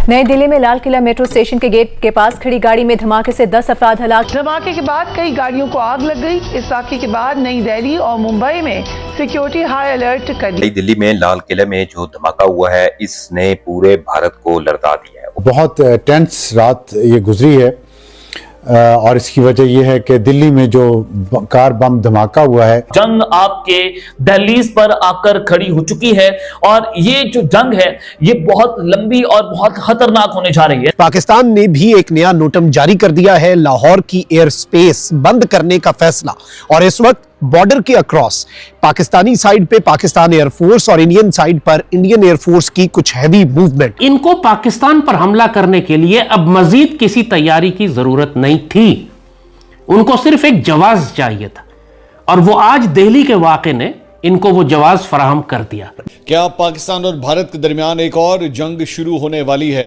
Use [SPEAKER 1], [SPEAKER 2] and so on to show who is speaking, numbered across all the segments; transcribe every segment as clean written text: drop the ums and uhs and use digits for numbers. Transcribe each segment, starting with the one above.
[SPEAKER 1] नई दिल्ली में Lal Qila metro station के गेट के पास खड़ी गाड़ी में धमाके से 10 अफराद हलाक।
[SPEAKER 2] धमाके के बाद कई गाड़ियों को आग लग गई। इस वाक़े के बाद नई दिल्ली और मुंबई में सिक्योरिटी हाई अलर्ट कर दी।
[SPEAKER 3] नई दिल्ली में लाल किले में जो धमाका हुआ है, इसने पूरे भारत को लरजा दिया है।
[SPEAKER 4] बहुत टेंस रात ये गुजरी है और इसकी वजह यह है कि दिल्ली में जो कार बम धमाका हुआ है,
[SPEAKER 5] जंग आपके दहलीज पर आकर खड़ी हो चुकी है और ये जो जंग है ये बहुत लंबी और बहुत खतरनाक होने जा रही है।
[SPEAKER 6] पाकिस्तान ने भी एक नया नोटम जारी कर दिया है, लाहौर की एयर स्पेस बंद करने का फैसला। और इस वक्त बॉर्डर के अक्रॉस पाकिस्तानी साइड पे पाकिस्तान एयरफोर्स और इंडियन साइड पर इंडियन एयरफोर्स की कुछ हैवी मूवमेंट।
[SPEAKER 7] इनको पाकिस्तान पर हमला करने के लिए अब मजीद किसी तैयारी की जरूरत नहीं थी, उनको सिर्फ एक जवाब चाहिए था और वो आज दिल्ली के वाक़े ने इनको वो जवाब फराहम कर दिया।
[SPEAKER 8] क्या पाकिस्तान और भारत के दरमियान एक और जंग शुरू होने वाली है?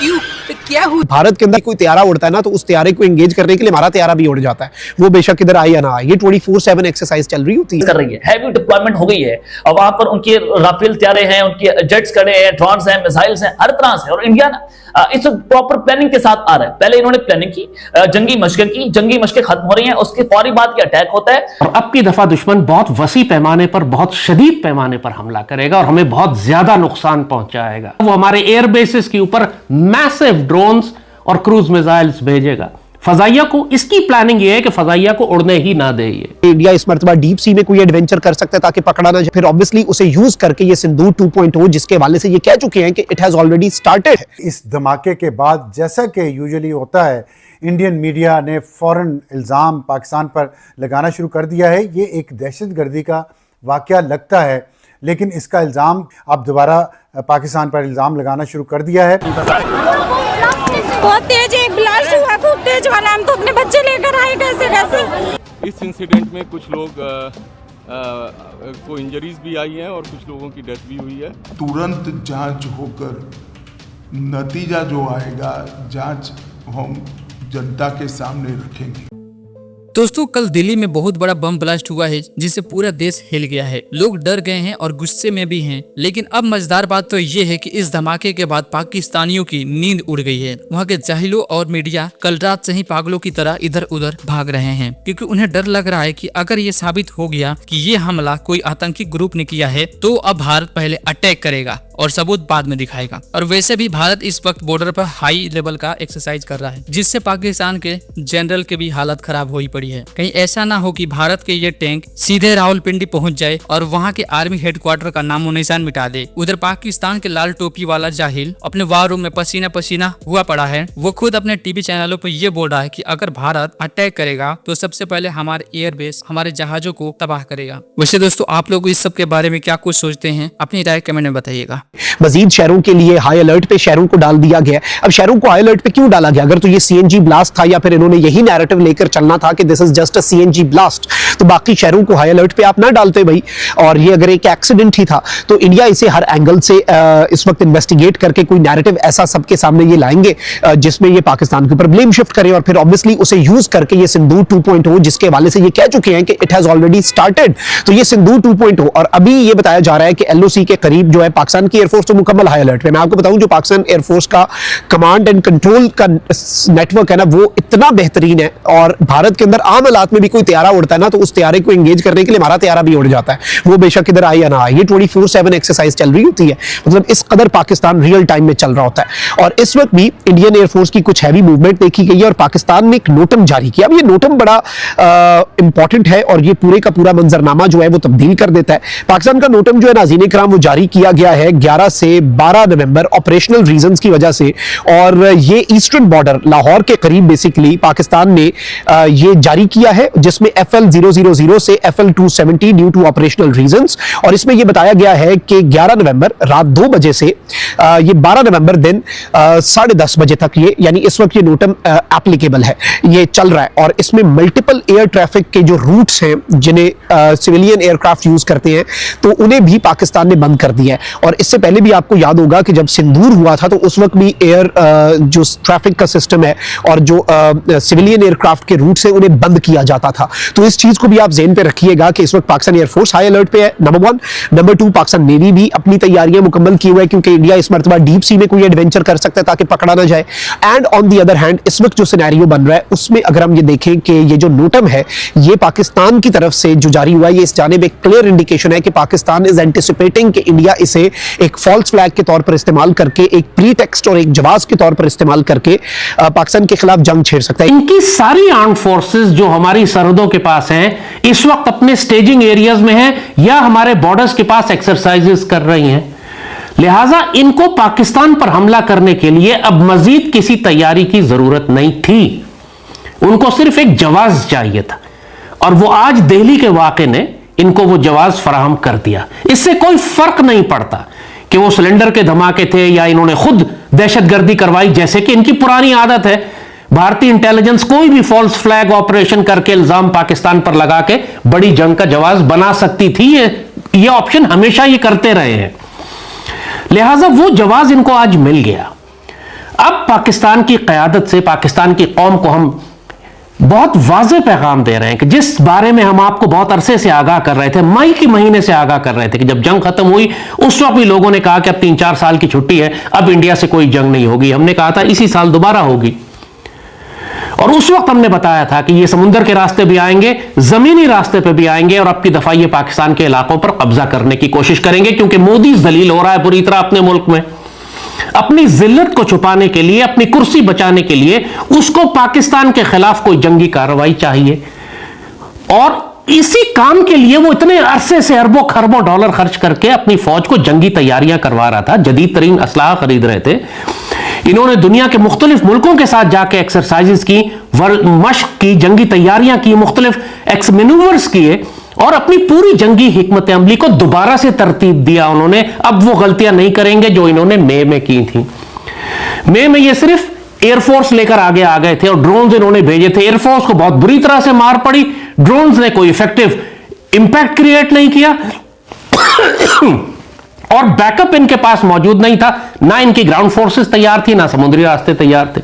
[SPEAKER 6] क्यों? क्या हुआ? भारत के अंदर कोई तैयारा उड़ता है ना, तो उस तैयारे को एंगेज करने के लिए हमारा तैयारा भी उड़ जाता है, वो बेशक इधर आए या ना आए। ये 24/7 एक्सरसाइज चल रही होती है,
[SPEAKER 5] कर रही है, हैवी डिप्लॉयमेंट हो गई है और वहां पर उनके राफेल तैयारे हैं, उनके जेट्स खड़े हैं, ड्रोन्स हैं, मिसाइल्स हैं, हर तरह से। और इंडिया इस प्रॉपर प्लानिंग के साथ आ रहा है। पहले इन्होंने प्लानिंग की, जंगी मशकें खत्म हो रही हैं, उसके फौरी बाद ये अटैक होता है।
[SPEAKER 7] और अब की दफा दुश्मन बहुत वसी पैमाने पर, बहुत शदीद पैमाने पर हमला करेगा और हमें बहुत ज्यादा नुकसान पहुंचाएगा। वो हमारे एयर बेसिस के ऊपर मैसिव ड्रोन्स और क्रूज मिसाइल्स भेजेगा। फजाइया को इसकी प्लानिंग ये है कि फजाइया को उड़ने ही ना दे।
[SPEAKER 6] इंडिया इस मर्तबा डीप सी में कोई एडवेंचर कर सकता है ताकि पकड़ा ना जाए। फिर ऑब्वियसली उसे यूज करके ये सिंदूर 2.0 जिसके हवाले से ये कह चुके हैं कि इट हैज ऑलरेडी स्टार्टेड।
[SPEAKER 4] इस धमाके के बाद जैसा कि यूजुअली होता है, इंडियन मीडिया ने फौरन इल्ज़ाम पाकिस्तान पर लगाना शुरू कर दिया है। ये एक दहशतगर्दी का वाक़या लगता है, लेकिन इसका इल्ज़ाम अब दोबारा पाकिस्तान पर इल्ज़ाम लगाना शुरू कर दिया है।
[SPEAKER 9] बहुत तेज एक ब्लास्ट हुआ, खूब तेज वाला। हम तो अपने बच्चे लेकर आए कैसे।
[SPEAKER 10] इस इंसिडेंट में कुछ लोग को इंजरीज भी आई हैं और कुछ लोगों की डेथ भी हुई है।
[SPEAKER 11] तुरंत जांच होकर नतीजा जो आएगा, जांच हम जनता के सामने रखेंगे।
[SPEAKER 12] दोस्तों, कल दिल्ली में बहुत बड़ा बम ब्लास्ट हुआ है जिससे पूरा देश हिल गया है। लोग डर गए हैं और गुस्से में भी हैं। लेकिन अब मजेदार बात तो ये है कि इस धमाके के बाद पाकिस्तानियों की नींद उड़ गई है। वहाँ के जाहिलों और मीडिया कल रात से ही पागलों की तरह इधर उधर भाग रहे हैं, क्योंकि उन्हें डर लग रहा है कि अगर ये साबित हो गया कि ये हमला कोई आतंकी ग्रुप ने किया है तो अब भारत पहले अटैक करेगा और सबूत बाद में दिखाएगा। और वैसे भी भारत इस वक्त बॉर्डर पर हाई लेवल का एक्सरसाइज कर रहा है, जिससे पाकिस्तान के जनरल की भी हालत खराब हुई पड़ी है। कहीं ऐसा ना हो कि भारत के ये टैंक सीधे रावलपिंडी पहुंच जाए और वहां के आर्मी हेडक्वार्टर का नामो निशान मिटा दे। उधर पाकिस्तान के लाल टोपी वाला जाहिल अपने वार रूम में पसीना पसीना हुआ पड़ा है। वो खुद अपने टीवी चैनलों पर ये बोल रहा है कि अगर भारत अटैक करेगा तो सबसे पहले हमारे एयरबेस, हमारे जहाजों को तबाह करेगा। वैसे दोस्तों, आप लोग इस सब के बारे में क्या कुछ सोचते हैं? अपनी राय कमेंट में बताइएगा।
[SPEAKER 6] मजीद शहरों के लिए हाई अलर्ट पे शहरों को डाल दिया गया। अब शहरों को हाई अलर्ट पे क्यों डाला गया? अगर तो ये सीएनजी ब्लास्ट था या फिर इन्होंने यही नैरेटिव लेकर चलना था कि this is just a CNG blast, तो बाकी शहरों को हाई अलर्ट पे आप ना डालते भाई। और ये अगर एक एक्सीडेंट ही था तो इंडिया इसे हर एंगल से इस वक्त इन्वेस्टिगेट करके कोई नैरेटिव ऐसा सबके सामने ये लाएंगे जिसमें ये पाकिस्तान के ऊपर ब्लेम शिफ्ट करें और फिर ऑब्वियसली उसे यूज करके ये सिंदूर 2.0 जिसके हवाले से ये कह चुके हैं कि इट हैज ऑलरेडी स्टार्टेड, तो ये सिंदूर 2.0। और अभी ये बताया जा रहा है कि एलओसी के करीब जो है पाकिस्तान की एयरफोर्स तो मुकम्मल हाई अलर्ट पे। मैं आपको बताऊं, जो पाकिस्तान एयरफोर्स का कमांड एंड कंट्रोल का नेटवर्क है ना, वो इतना बेहतरीन है। और भारत के अंदर आम हालात में भी कोई तैयारा उड़ता है ना, तो उस तैयारे को एंगेज करने के लिए हमारा तैयारा भी उड़ जाता है, वो बेशक इधर आए या ना आए। ये 24/7 एक्सरसाइज चल रही होती है, मतलब इस कदर पाकिस्तान रियल टाइम में चल रहा होता है। और इस वक्त भी इंडियन एयरफोर्स की कुछ हैवी मूवमेंट देखी गई है और पाकिस्तान ने एक नोटम जारी किया। अब ये नोटम बड़ा इंपॉर्टेंट है और ये पूरे का पूरा मंजरनामा जो है वो तब्दील कर देता है। पाकिस्तान का नोटम जो है नाज़रीन इकराम वो जारी किया गया है 11 से 12 नवंबर ऑपरेशनल रीजंस की वजह से। और ये ईस्टर्न बॉर्डर लाहौर के करीब बेसिकली पाकिस्तान ने ये जारी किया है, जिसमें FL000 से FL270 due to operational reasons. और इसमें यह बताया गया है कि 11 नवंबर रात 2 बजे से ये 12 नवंबर दिन 10:30 बजे तक ये यानी इस वक्त ये नोटम एप्लीकेबल है, ये चल रहा है। और इसमें मल्टीपल एयर ट्रैफिक के जो रूट्स हैं जिन्हें सिविलियन एयरक्राफ्ट यूज करते हैं, तो उन्हें भी पाकिस्तान ने बंद कर दिया है। और इस उससे पहले भी आपको याद होगा कि जब सिंदूर हुआ था तो उस वक्त भी एयर जो ट्रैफिक का सिस्टम है और जो सिविलियन एयरक्राफ्ट के रूट से उन्हें बंद किया जाता था। तो इस चीज को भी आप ज़हन पे रखिएगा कि इस वक्त पाकिस्तान एयरफोर्स हाई अलर्ट पे है, नंबर 1। नंबर 2, पाकिस्तान नेवी भी अपनी तैयारियां मुकम्मल की हुई है, क्योंकि इंडिया इस मरतबा डीप सी में कोई एडवेंचर कर सकता है ताकि पकड़ा ना जाए। And on the other hand इस वक्त जो सिनेरियो बन रहा है उसमें अगर हम ये देखें कि ये जो नोटम है ये पाकिस्तान की तरफ से जो जारी हुआ है, ये इस जानिब एक क्लियर इंडिकेशन है कि पाकिस्तान इज एंटिसिपेटिंग कि इंडिया इसे एक फॉल्स फ्लैग के तौर पर इस्तेमाल करके, एक प्रीटेक्स्ट और एक जवाब के तौर पर इस्तेमाल करके पाकिस्तान के खिलाफ जंग छेड़ सकता है।
[SPEAKER 7] इनकी सारी आर्म्ड फोर्सेस जो हमारी सरहदों के पास हैं इस वक्त अपने स्टेजिंग एरियाज में हैं या हमारे बॉर्डर्स के पास एक्सरसाइजेस कर रही हैं। लिहाजा इनको पाकिस्तान पर हमला करने के लिए अब मजीद किसी तैयारी की जरूरत नहीं थी, उनको सिर्फ एक जवाब चाहिए था और वो आज दिल्ली के वाक़े ने इनको वो जवाब फराहम कर दिया। इससे कोई फर्क नहीं पड़ता कि वो सिलेंडर के धमाके थे या इन्होंने खुद दहशतगर्दी करवाई, जैसे कि इनकी पुरानी आदत है। भारतीय इंटेलिजेंस कोई भी फॉल्स फ्लैग ऑपरेशन करके इल्जाम पाकिस्तान पर लगा के बड़ी जंग का जवाब बना सकती थी। ये ऑप्शन हमेशा ये करते रहे हैं, लिहाजा वो जवाब इनको आज मिल गया। अब पाकिस्तान की क़यादत से पाकिस्तान की कौम को हम बहुत वाज़ेह पैगाम दे रहे हैं कि जिस बारे में हम आपको बहुत अरसे से आगाह कर रहे थे, मई के महीने से आगाह कर रहे थे कि जब जंग खत्म हुई उस वक्त भी लोगों ने कहा कि अब 3-4 साल की छुट्टी है, अब इंडिया से कोई जंग नहीं होगी। हमने कहा था इसी साल दोबारा होगी और उस वक्त हमने बताया था कि ये समुद्र के रास्ते भी आएंगे, जमीनी रास्ते पे भी आएंगे और अब की दफा ये पाकिस्तान के इलाकों पर कब्जा करने की कोशिश करेंगे, क्योंकि मोदी जलील हो रहा है पूरी तरह अपने मुल्क में। अपनी जिल्लत को छुपाने के लिए, अपनी कुर्सी बचाने के लिए उसको पाकिस्तान के खिलाफ कोई जंगी कार्रवाई चाहिए और इसी काम के लिए वो इतने अरसे से अरबों खरबों डॉलर खर्च करके अपनी फौज को जंगी तैयारियां करवा रहा था, जदीद तरीन असलाह खरीद रहे थे। इन्होंने दुनिया के मुख्तलिफ मुल्कों के साथ जाके एक्सरसाइजेस की, मशक की, जंगी तैयारियां की, मुख्तलिफ एक्स मैनूवर्स किए और अपनी पूरी जंगी हिकमत अमली को दोबारा से तरतीब दिया उन्होंने। अब वो गलतियां नहीं करेंगे जो इन्होंने मई में की थी। मई में ये सिर्फ एयरफोर्स लेकर आगे आ गए थे और ड्रोन्स इन्होंने भेजे थे। एयरफोर्स को बहुत बुरी तरह से मार पड़ी, ड्रोन्स ने कोई इफेक्टिव इंपैक्ट क्रिएट नहीं किया और बैकअप इनके पास मौजूद नहीं था, ना इनकी ग्राउंड फोर्सेस तैयार थी, ना समुद्री रास्ते तैयार थे।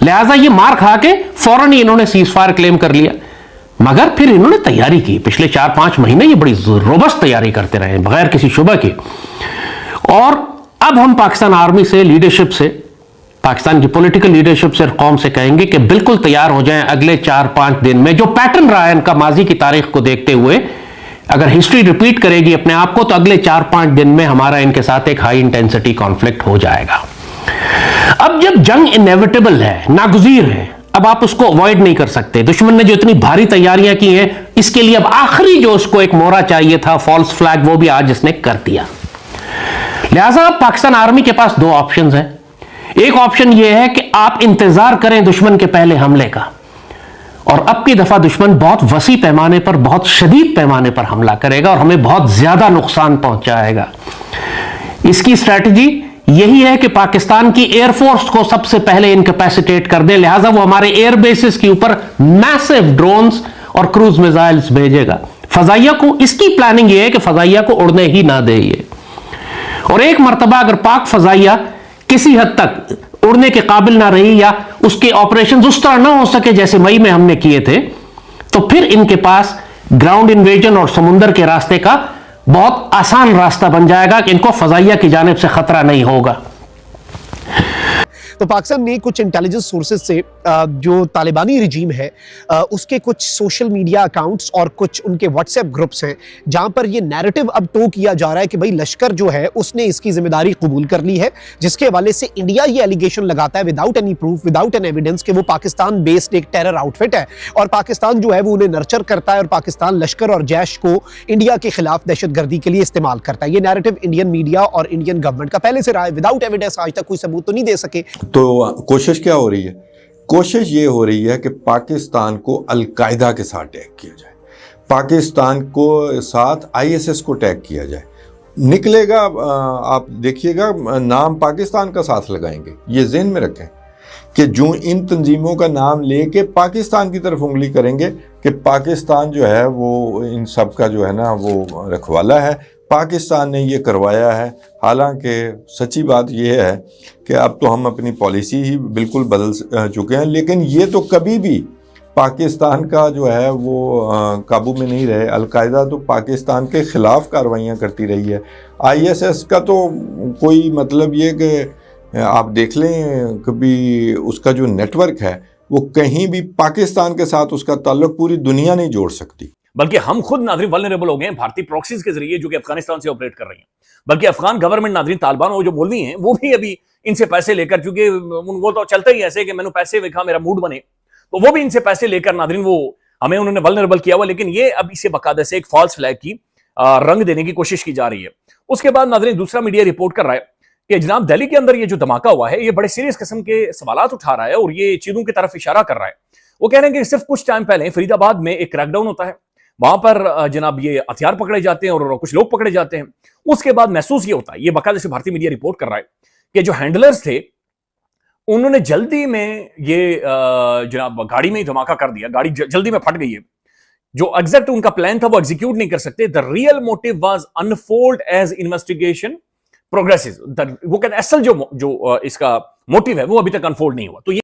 [SPEAKER 7] लिहाजा ये मार खा के फौरन ही इन्होंने सीज फायर क्लेम कर लिया, मगर फिर इन्होंने तैयारी की। पिछले 4-5 महीने ये बड़ी रोबस्ट तैयारी करते रहे बगैर किसी शुबह के। और अब हम पाकिस्तान आर्मी से, लीडरशिप से, पाकिस्तान की पॉलिटिकल लीडरशिप से, कौम से कहेंगे कि बिल्कुल तैयार हो जाएं अगले 4-5 दिन में। जो पैटर्न रहा है इनका माजी की तारीख को देखते हुए, अगर हिस्ट्री रिपीट करेगी अपने आप को, तो अगले 4-5 दिन में हमारा इनके साथ एक हाई इंटेंसिटी कॉन्फ्लिक्ट हो जाएगा। अब जब जंग इनएविटेबल है, नागुज़ीर है, अब आप उसको अवॉइड नहीं कर सकते। दुश्मन ने जो इतनी भारी तैयारियां की हैं, इसके लिए अब आखिरी जो उसको एक मोहरा चाहिए था, फॉल्स फ्लैग, वो भी आज इसने कर दिया। लिहाजा अब पाकिस्तान आर्मी के पास 2 ऑप्शंस हैं। एक ऑप्शन यह है कि आप इंतजार करें दुश्मन के पहले हमले का, और अब की दफा दुश्मन बहुत वसी पैमाने पर, बहुत शदीद पैमाने पर हमला करेगा और हमें बहुत ज्यादा नुकसान पहुंचाएगा। इसकी स्ट्रैटेजी यही है कि पाकिस्तान की एयरफोर्स को सबसे पहले इनकैपेसिटेट कर दे। लिहाजा वो हमारे एयर बेसिस के ऊपर मैसिव ड्रोन्स और क्रूज मिसाइल्स भेजेगा। फजाइया को, इसकी प्लानिंग ये है कि फजाइया को उड़ने ही ना दे ये, और एक मरतबा अगर पाक फजाइया किसी हद तक उड़ने के काबिल ना रही या उसके ऑपरेशन उस तरह ना हो सके जैसे मई में हमने किए थे, तो फिर इनके पास ग्राउंड इन्वेजन और समुंदर के रास्ते का बहुत आसान रास्ता बन जाएगा कि इनको फजाइया की जानिब से खतरा नहीं होगा।
[SPEAKER 6] तो पाकिस्तान ने कुछ इंटेलिजेंस सोर्सेज से जो तालिबानी रिजीम है उसके कुछ सोशल मीडिया अकाउंट्स और कुछ उनके व्हाट्सएप ग्रुप्स हैं जहां पर ये नैरेटिव अब टो किया जा रहा है कि भाई लश्कर जो है उसने इसकी जिम्मेदारी कबूल कर ली है, जिसके हवाले से इंडिया ये एलिगेशन लगाता है without any proof, without an evidence कि वो पाकिस्तान बेस्ड एक टेरर आउटफिट है और पाकिस्तान जो है वो उन्हें नर्चर करता है और पाकिस्तान लश्कर और जैश को इंडिया के खिलाफ दहशतगर्दी के लिए इस्तेमाल करता है। ये नैरेटिव इंडियन मीडिया और इंडियन गवर्नमेंट का पहले से रहा है, विदाउट एविडेंस आज तक कोई सबूत तो नहीं दे सके।
[SPEAKER 13] तो कोशिश क्या हो रही है? कोशिश ये हो रही है कि पाकिस्तान को अलकायदा के साथ टैग किया जाए, पाकिस्तान को साथ आईएसएस को टैग किया जाए। निकलेगा, आप देखिएगा, नाम पाकिस्तान का साथ लगाएंगे। ये ज़हन में रखें कि जो इन तंजीमों का नाम लेके पाकिस्तान की तरफ उंगली करेंगे कि पाकिस्तान जो है वो इन सब का जो है ना वो रखवाला है, पाकिस्तान ने ये करवाया है। हालांकि सच्ची बात ये है कि अब तो हम अपनी पॉलिसी ही बिल्कुल बदल चुके हैं, लेकिन ये तो कभी भी पाकिस्तान का जो है वो काबू में नहीं रहे। अलकायदा तो पाकिस्तान के ख़िलाफ़ कार्रवाइयाँ करती रही है। ISS का तो कोई मतलब ये कि आप देख लें कभी उसका जो नेटवर्क है वो कहीं भी पाकिस्तान के साथ उसका ताल्लुक पूरी दुनिया नहीं जोड़ सकती।
[SPEAKER 5] बल्कि हम खुद नाज़रीन वल्नरेबल हो गए हैं भारतीय प्रॉक्सीज के जरिए जो कि अफगानिस्तान से ऑपरेट कर रही हैं। बल्कि अफगान गवर्नमेंट नाज़रीन तालिबान वो जो मौलवी हैं वो भी अभी इनसे पैसे लेकर, चूंकि वो तो चलता ही ऐसे कि मैंने पैसे देखा मेरा मूड बने, तो वो भी इनसे पैसे लेकर नाज़रीन वो हमें उन्होंने वल्नरेबल किया हुआ। लेकिन ये अब इसे बकायदा से एक फॉल्स फ्लैग की रंग देने की कोशिश की जा रही है। उसके बाद नाज़रीन दूसरा मीडिया रिपोर्ट कर रहा है कि जनाब दिल्ली के अंदर ये जो धमाका हुआ है ये बड़े सीरियस किस्म के सवालात उठा रहा है और ये चीजों की तरफ इशारा कर रहा है। वो कह रहे हैं कि सिर्फ कुछ टाइम पहले फरीदाबाद में एक क्रैकडाउन होता है, वहां पर जनाब ये हथियार पकड़े जाते हैं और कुछ लोग पकड़े जाते हैं। उसके बाद महसूस ये होता है, ये बाकायदा से भारतीय मीडिया रिपोर्ट कर रहा है कि जो हैंडलर्स थे उन्होंने जल्दी में ये जनाब गाड़ी में ही धमाका कर दिया, गाड़ी जल्दी में फट गई है। जो एग्जैक्ट उनका प्लान था वो एग्जीक्यूट नहीं कर सकते। The real motive was unfold as investigation progresses. वो कहते असल जो इसका मोटिव है वो अभी तक अनफोल्ड नहीं हुआ। तो ये